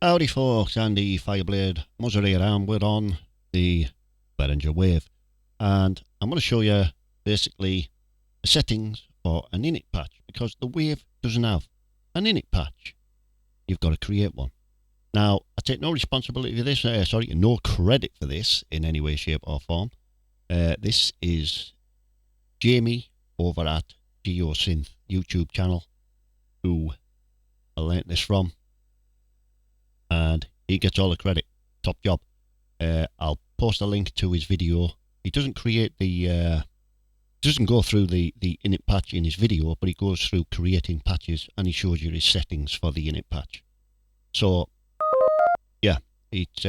Howdy folks, Andy Fireblade Muzzer here, and we're on the Behringer Wave, and I'm going to show you basically the settings for an init patch, because the Wave doesn't have an init patch. You've got to create one. Now, I take no responsibility for this, no credit for this in any way, shape or form. This is Jamie over at GEOsynth YouTube channel who I learnt this from, and he gets all the credit. Top job. I'll post a link to his video. He doesn't create the doesn't go through the init patch in his video, but he goes through creating patches and he shows you his settings for the init patch. So yeah, it's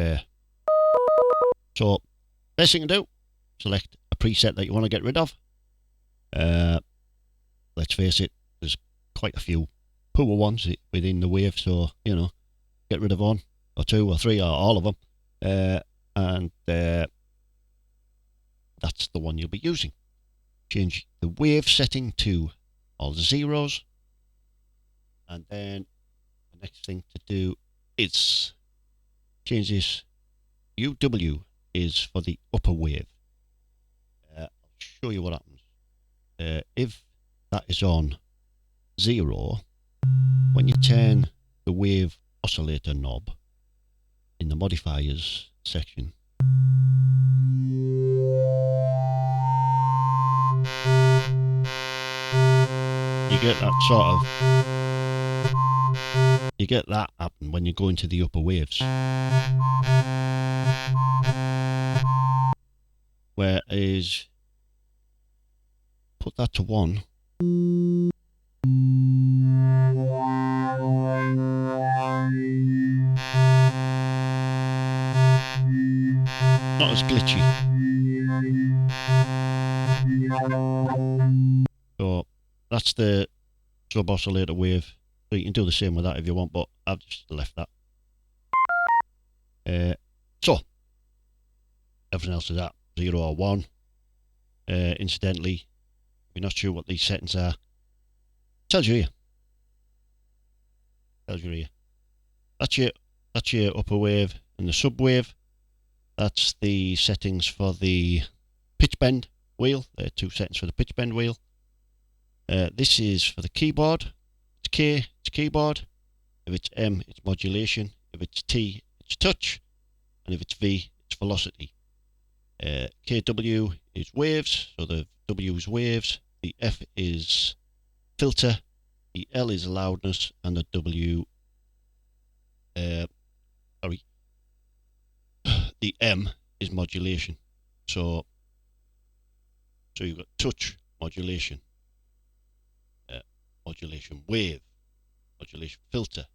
so best thing to do, select a preset that you want to get rid of. Let's face it, there's quite a few poor ones within the Wave, so you know, get rid of one or two or three or all of them, and that's the one you'll be using. Change the Wave setting to all the zeros, and then the next thing to do is change this. UW is for the upper wave. I'll show you what happens. If that is on 0, when you turn the wave oscillator knob in the modifiers section, you get that happen when you go into the upper waves. Whereas put that to 1, not as glitchy. So that's the sub oscillator wave. So you can do the same with that if you want, but I've just left that. So everything else is at 0 or 1. Incidentally, if you're not sure what these settings are, tells you here. That's your upper wave, and the sub wave, that's the settings for the pitch bend wheel. There are 2 settings for the pitch bend wheel. This is for the keyboard. It's K, it's keyboard. If it's M, it's modulation. If it's T, it's touch. And if it's V, it's velocity. KW is waves, so the W is waves. The F is filter. The L is loudness, and the W, the M is modulation. So you've got touch, modulation, modulation wave, modulation filter,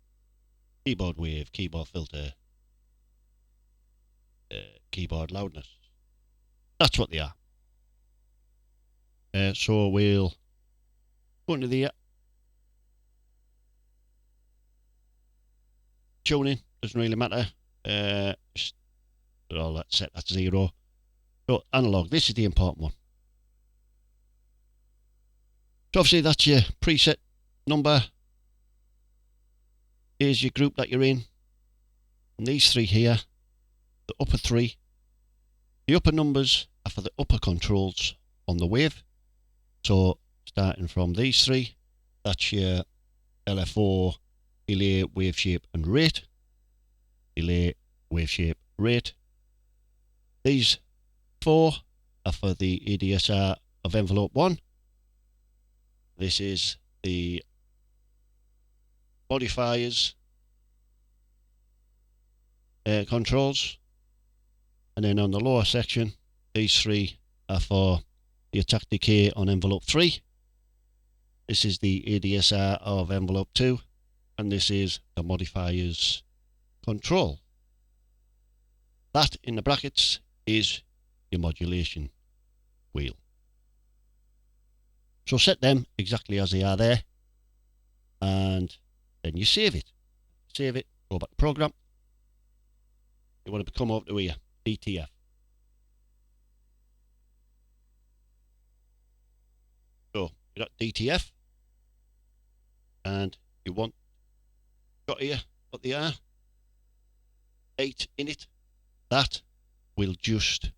keyboard wave, keyboard filter, keyboard loudness. That's what they are. So we'll go into the tuning. Doesn't really matter. Just put all that set at 0. So analog. This is the important one. So obviously that's your preset number. Here's your group that you're in. And these 3 here, the upper 3. The upper numbers are for the upper controls on the wave. So starting from these 3, that's your LFO, delay, wave shape and rate. Delay, wave shape, rate. These 4 are for the ADSR of envelope 1. This is the modifiers controls. And then on the lower section, these 3 are for the attack decay on envelope 3. This is the ADSR of envelope 2. And this is the modifiers control. That in the brackets is your modulation wheel. So set them exactly as they are there, and then you save it. Save it, go back to program. You want to come over to here, DTF. So you got DTF, and you want, got here what they are. 8 in it, that will just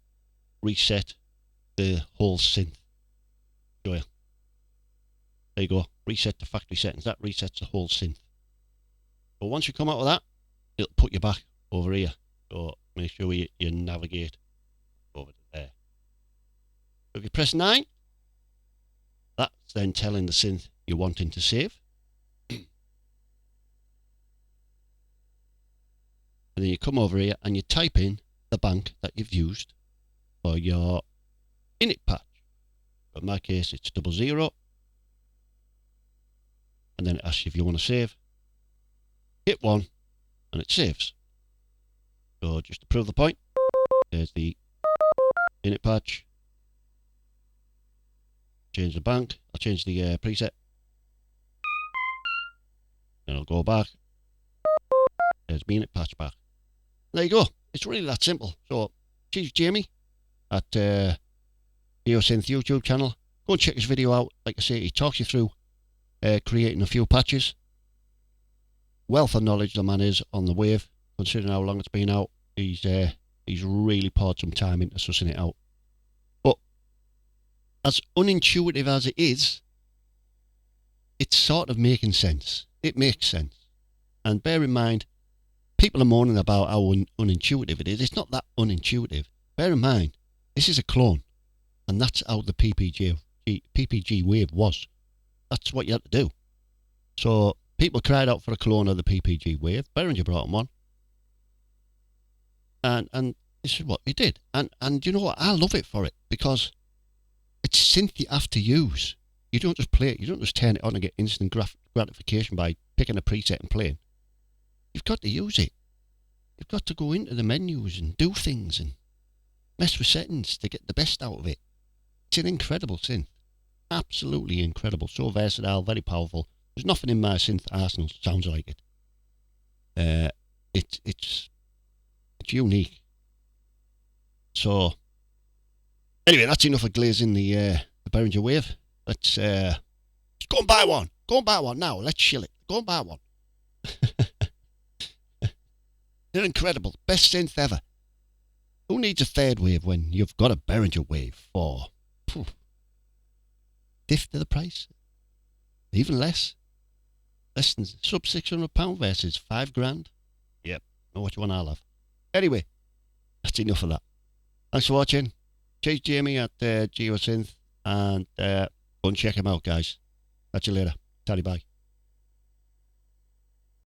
reset the whole synth. Show you. There you go. Reset to factory settings. That resets the whole synth. But once you come out of that, it'll put you back over here. So make sure you navigate over to there. So if you press 9, that's then telling the synth you're wanting to save. And then you come over here and you type in the bank that you've used for your init patch. In my case, it's 00. And then it asks you if you want to save. Hit 1 and it saves. So just to prove the point, there's the init patch. Change the bank. I'll change the preset. Then I'll go back. There's my init patch back. There you go. It's really that simple. So, she's Jamie at GEOsynth YouTube channel. Go and check his video out. Like I say, he talks you through creating a few patches. Wealth of knowledge the man is on the Wave, considering how long it's been out. He's really poured some time into sussing it out. But as unintuitive as it is, it's sort of making sense. It makes sense. And bear in mind, people are moaning about how unintuitive it is. It's not that unintuitive. Bear in mind, this is a clone. And that's how the PPG Wave was. That's what you had to do. So people cried out for a clone of the PPG Wave. Behringer brought them one. And this is what he did. And you know what? I love it for it. Because it's synth you have to use. You don't just play it. You don't just turn it on and get instant gratification by picking a preset and playing. You've got to use it. You've got to go into the menus and do things and mess with settings to get the best out of it. It's an incredible synth. Absolutely incredible. So versatile, very powerful. There's nothing in my synth arsenal that sounds like it. It's unique. So anyway, that's enough of glazing the Behringer Wave. Let's go and buy one. Go and buy one now. Let's shill it. Go and buy one. They're incredible. Best synth ever. Who needs a third wave when you've got a Behringer Wave for fifth of the price? Even less. Less than sub £600 versus £5,000. Yep. Know what you want, I'll have. Anyway, that's enough of that. Thanks for watching. Cheers, Jamie at GEOsynth. And go and check him out, guys. Catch you later. Tally bye.